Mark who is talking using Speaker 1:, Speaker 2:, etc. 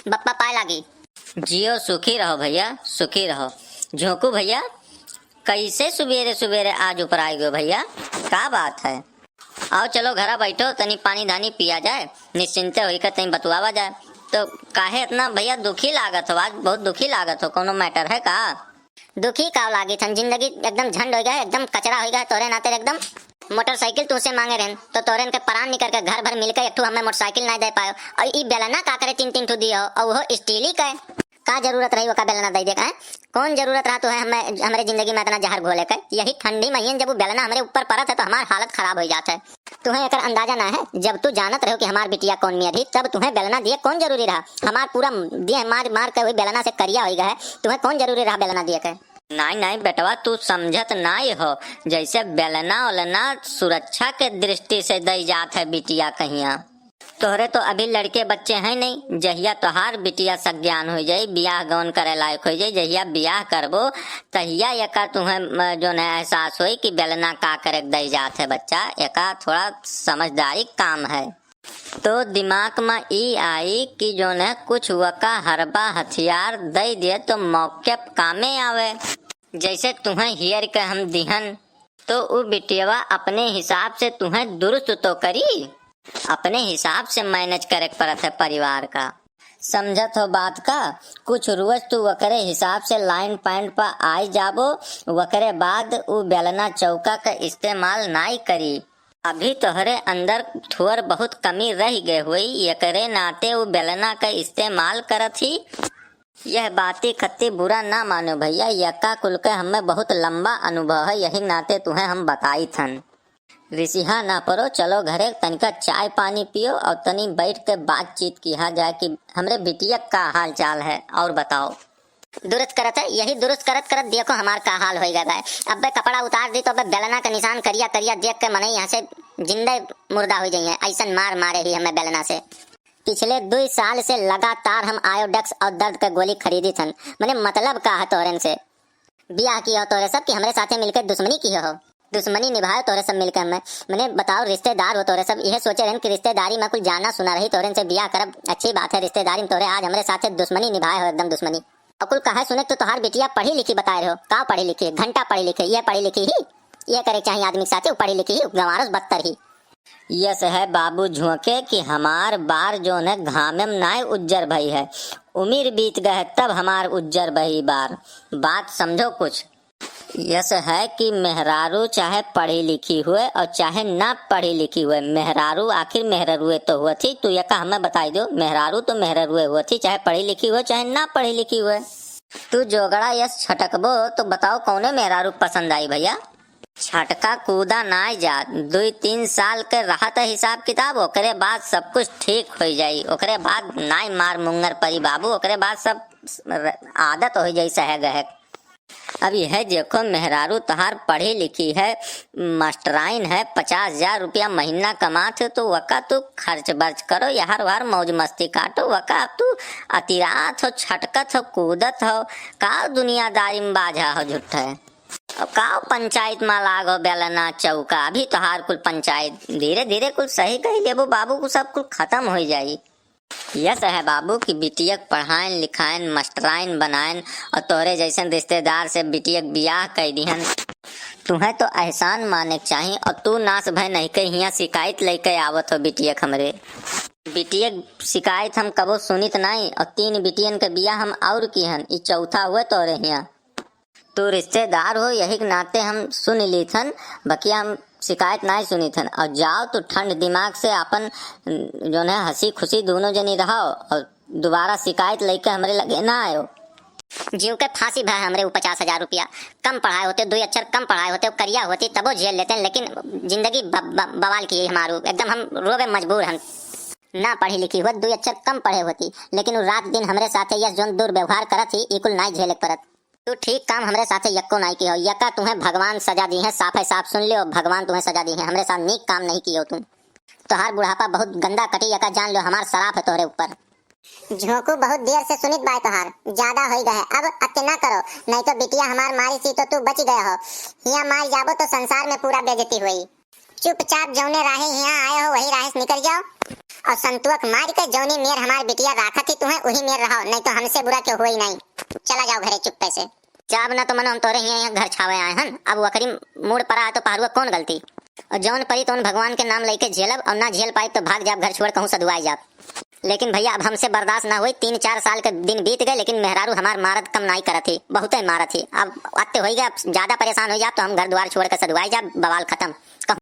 Speaker 1: बप्पा पाए लागी।
Speaker 2: जियो सुखी रहो भैया, सुखी रहो। झोंकू भैया कैसे सुबेरे सुबेरे आज ऊपर आए गए भैया, का बात है? आओ चलो घरा बैठो, तनी पानी धानी पिया जाए, निश्चिंत होई कर तनी बतुआवा जाए। तो काहे इतना भैया दुखी लागत हो? आज बहुत दुखी लागत हो, कोनो मैटर है का?
Speaker 1: दुखी का लागी थन, जिंदगी एकदम झंड हो गया, एकदम कचरा हो गया तोरे नाते। एकदम मोटरसाइकिल तुझसे मांगे रहन तो तोरेन के परान निकल के घर भर मिलकर एक हमें मोटरसाइकिल नहीं दे पायो। और ई बेलना का करे 3-3 ठो दियो और वो स्टील का का जरूरत रही वो का बेलना दे दे का? कौन जरूरत रहा तो है हमें हमारे जिंदगी में इतना जहर घोले का? यही ठंडी महीने जब वो बेलना हमारे ऊपर पड़त है तो हमारी हालत खराब हो जाता है। तुम्हें एक अंदाजा ना है, जब तू जानत रहो कि हमार बिटिया कौन में थी तब तुम्हें बेलना दिए कौन जरूरी रहा? हमार पूरा दिए मार मार के वही बेलना से करिया हो गया है, तुम्हें कौन जरूरी रहा बेलना दिए के?
Speaker 2: नहीं नहीं बेटवा, तू समझत नहीं हो। जैसे बेलना उलना सुरक्षा के दृष्टि से दई जात है बिटिया कहिया। तोहरे तो अभी लड़के बच्चे हैं नहीं, जहिया तोहार बिटिया सज्ञान हो जाई, बियाह गौन करे लायक हो जाई, जहिया बियाह करबो तहिया एका तुम्हें जो है एहसास होई कि बेलना का करे दई जात है बच्चा। एका थोड़ा समझदारी काम है तो दिमाग में ई आई कि जो है कुछ वका हरबा हथियार दे दिए तो मौके कामे आवे। जैसे तुम्हें हियर के हम दिहन तो वो बिटिया अपने हिसाब से तुम्हें दुरुस्त तो करी, अपने हिसाब से मैनेज करे पड़त है परिवार का। समझत हो बात का? कुछ रोज तू वकरे हिसाब से लाइन पॉइंट पर आई जाबो, वकरे बाद वो बेलना चौका का इस्तेमाल नहीं करी। अभी तोहरे अंदर थोड़ बहुत कमी रह गए हुई, एकरे नाते वो बेलना का इस्तेमाल करत ही। यह बाती खत्ती बुरा ना मानो भैया, यका कुल के हमें बहुत लंबा अनुभव है, यही नाते तुम्हें हम बताई थन। रिसिहा ना परो, चलो घरे तनिका चाय पानी पियो और तनी बैठ के बातचीत किया जाए कि हमरे बिटिया का हाल चाल है और बताओ।
Speaker 1: दुरुस्त करत है, यही दुरुस्त करत करत देखो हमार का हाल हो गया है। अब बे कपड़ा उतार दी तो अब बेलना का निशान करिया करिया देख के मने यहाँ से जिंदे मुर्दा हो जाइए, ऐसा मार मारे ही हमें बेलना से। पिछले 2 साल से लगातार हम आयोडेक्स और दर्द का गोली खरीदी थन। मने मतलब का है तोरन से बियाह किया हो तोरे सब कि हमरे साथे मिलकर दुश्मनी की हो? दुश्मनी निभाए तोरे सब मिलकर हमें। मैंने बताओ रिश्तेदार हो तोरे सब, यह सोचे रहन कि रिश्तेदारी में कुछ जाना सुना रही तोरे से बियाह करब, अच्छी बात है। रिश्तेदारी में तोरे आज हमारे साथे दुश्मनी निभाए हो, एकदम दुश्मनी। और कुल कहा सुने तो तोहार बिटिया पढ़ी लिखी बताए रहो, का पढ़ी लिखी? घंटा पढ़ी लिखी, ये पढ़ी लिखी ही ये करे चाहिए आदमी के साथे, पढ़ी लिखी ही गंवारस बदतर ही।
Speaker 2: यस है बाबू झोंके कि हमार बार जो है घामे में नाय उज्जर भई है, उम्र बीत गए तब हमार उज्जर बही बार। बात समझो कुछ। यस है कि मेहरारू चाहे पढ़ी लिखी हुए और चाहे ना पढ़ी लिखी हुए, मेहरारू आखिर मेहरारूए तो हुआ थी। तू यका हमें बताई दो, मेहरारू तो मेहरारूए हुआ थी, चाहे पढ़ी लिखी हुए चाहे ना पढ़ी लिखी हुए। तू जोगड़ा यस छटकबो तो बताओ कौने मेहरारू पसंद आई भैया? छटका कूदा ना जा, 2-3 साल के रहत हिसाब किताब, ओकरे बाद सब कुछ ठीक हो जाई, ओकरे बाद नाई मार मुंगर परी बाबू, ओकरे बाद सब आदत हो जाई सह गए। अब यह देखो मेहरारू तहार पढ़ी लिखी है, मास्टराइन है, 50,000 रुपया महीना कमाते तो वका तू खर्च बर्च करो, यार वार मौज मस्ती काटो, वका अब तू अतिरात हो, छटकत हो, कूदत हो, का दुनियादारी में बाझा हो झुट्ठ है। अब का पंचायत में लागो बेलना चौका, अभी तोहार कुल पंचायत धीरे धीरे कुल सही कही लेबो बाबू को सब कुल खत्म हो जाई। यस है बाबू की बिटिया पढ़ाइन लिखाइन मास्टराइन बनाइन और तोरे जैसन रिश्तेदार से बिटिया बियाह कर दिहन। तुम्हें तो एहसान माने चाहिए और तू नास भय नहीं के हिया शिकायत लेके आवत हो बिटिया हमरे। बिटिया शिकायत हम कबो सुनित नहीं और 3 बिटियन के बियाह हम और किहन, ई चौथा हुए तोरे हिया। तू रिश्तेदार हो यही के नाते हम सुन ली थन, बकिया हम शिकायत नहीं सुनी थन। और जाओ तो ठंड दिमाग से अपन जो है हंसी खुशी दोनों जनी रहो और दोबारा शिकायत लेके हमरे लगे ना आयो।
Speaker 1: जीव के फांसी भाई हमरे 50,000 रुपया कम पढ़ाए होते, 2 अक्षर कम पढ़ाए होते, करिया होती तबो झेल लेते हैं, लेकिन जिंदगी बवाल की है हमारू, एकदम हम रोबे मजबूर हम। ना पढ़ी लिखी हुआ 2 अक्षर कम पढ़े होती, लेकिन रात दिन हमरे साथे यह जो दुर्व्यवहार करत ही इकुल नहीं झेले परत। तू ठीक काम हमरे साथे यक्को नहीं की हो, यका तुम्हें भगवान सजा दी है, साफ है साफ सुन लियो, भगवान तुम्हें सजा दी है, हमरे साथ नीक काम नहीं कियो तुम। तोहार बुढ़ापा बहुत गंदा कटी, यका जान लो हमार शराफ है तोहरे ऊपर।
Speaker 3: झोंकू बहुत देर से सुनित बाय तोहार, ज्यादा हो गए, अब अत्य ना करो, नहीं तो बिटिया हमार मारी सी तो तू बच गए हो, हिया मार जाबो तो संसार में पूरा बेइज्जती हुई। चुपचाप जौने राहे हिया आए हो वही राहे से निकल जाओ और संतुक मार के जौनी मेर हमार बिटिया राखा थी तुम्हें वही मेर रहो, नहीं तो हमसे बुरा क्यों हुई नहीं। चला जाओ घरे चुप्पे से।
Speaker 1: चाब ना तो मनो हम तोरे यहाँ घर छावे आए हन, अब वकरी मूड पर आए तो पहरुआ कौन गलती। और जौन परी तो भगवान के नाम लेके झेलब, और ना झेल पाई तो भाग जाब घर छोड़ कहूँ सदुआई जाब। लेकिन भैया अब हमसे बर्दाश्त ना हुई, 3-4 साल के दिन बीत गए लेकिन मेहरारू हमार मारत कम नहीं करत थी, बहुत ही मारत थी। अब आते हो गया, ज्यादा परेशान हो जाब तो हम घर द्वार छोड़ कर सदुआई जाब, बवाल खत्म।